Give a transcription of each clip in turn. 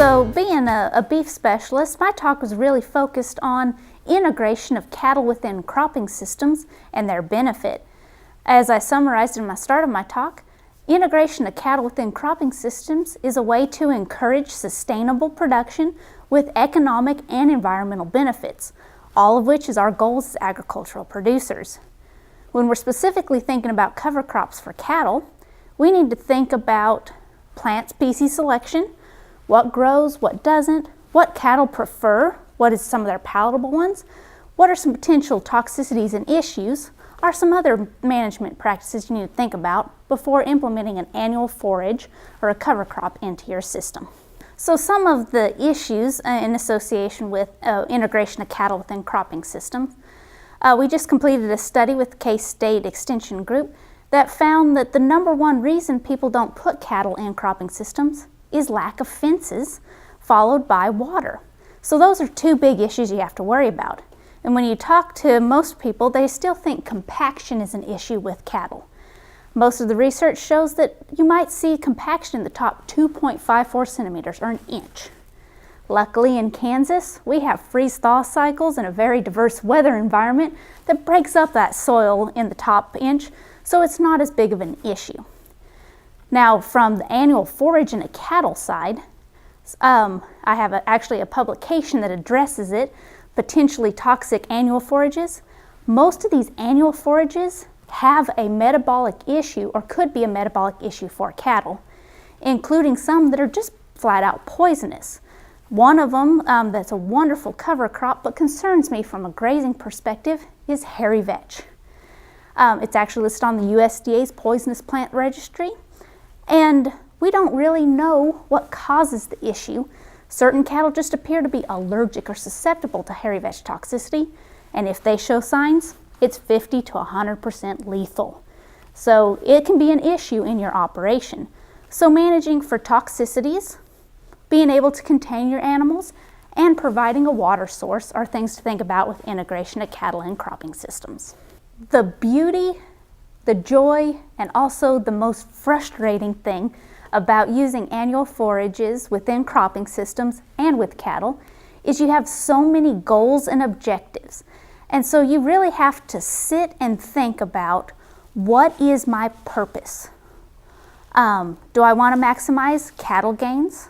So being a beef specialist, my talk was really focused on integration of cattle within cropping systems and their benefit. As I summarized in the start of my talk, integration of cattle within cropping systems is a way to encourage sustainable production with economic and environmental benefits, all of which is our goals as agricultural producers. When we're specifically thinking about cover crops for cattle, we need to think about plant species selection, what grows, what doesn't, what cattle prefer, what is some of their palatable ones, what are some potential toxicities and issues, are some other management practices you need to think about before implementing an annual forage or a cover crop into your system. So some of the issues in association with integration of cattle within cropping systems. We just completed a study with the K-State Extension Group that found that the #1 reason people don't put cattle in cropping systems is lack of fences, followed by water. So those are two big issues you have to worry about. And when you talk to most people, they still think compaction is an issue with cattle. Most of the research shows that you might see compaction in the top 2.54 centimeters or an inch. Luckily in Kansas, we have freeze-thaw cycles and a very diverse weather environment that breaks up that soil in the top inch, so it's not as big of an issue. Now from the annual forage in a cattle side, I have actually a publication that addresses it, potentially toxic annual forages. Most of these annual forages have a metabolic issue or could be a metabolic issue for cattle, including some that are just flat out poisonous. One of them that's a wonderful cover crop but concerns me from a grazing perspective is hairy vetch. It's actually listed on the USDA's poisonous plant registry, and we don't really know what causes the issue. Certain cattle just appear to be allergic or susceptible to hairy vetch toxicity, and if they show signs, it's 50 to 100% lethal. So it can be an issue in your operation. So managing for toxicities, being able to contain your animals, and providing a water source are things to think about with integration of cattle in cropping systems. The beauty, the joy, and also the most frustrating thing about using annual forages within cropping systems and with cattle is you have so many goals and objectives. And so you really have to sit and think about, what is my purpose? Do I want to maximize cattle gains?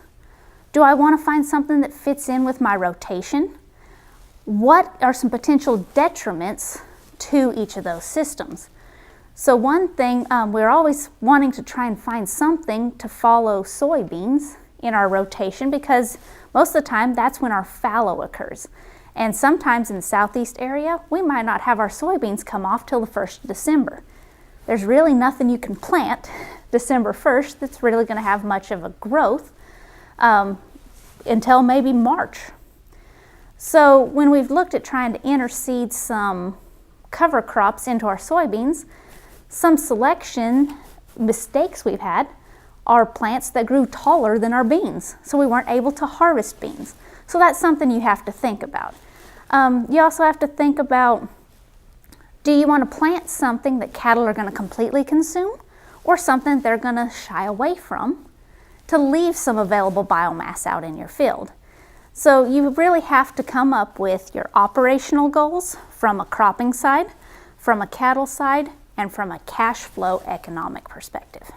Do I want to find something that fits in with my rotation? What are some potential detriments to each of those systems? So one thing, we're always wanting to try and find something to follow soybeans in our rotation, because most of the time that's when our fallow occurs. And sometimes in the southeast area, we might not have our soybeans come off till the 1st of December. There's really nothing you can plant December 1st that's really going to have much of a growth until maybe March. So when we've looked at trying to interseed some cover crops into our soybeans, some selection mistakes we've had are plants that grew taller than our beans, so we weren't able to harvest beans. So that's something you have to think about. You also have to think about, do you want to plant something that cattle are going to completely consume, or something they're going to shy away from to leave some available biomass out in your field? So you really have to come up with your operational goals from a cropping side, from a cattle side, and from a cash flow economic perspective.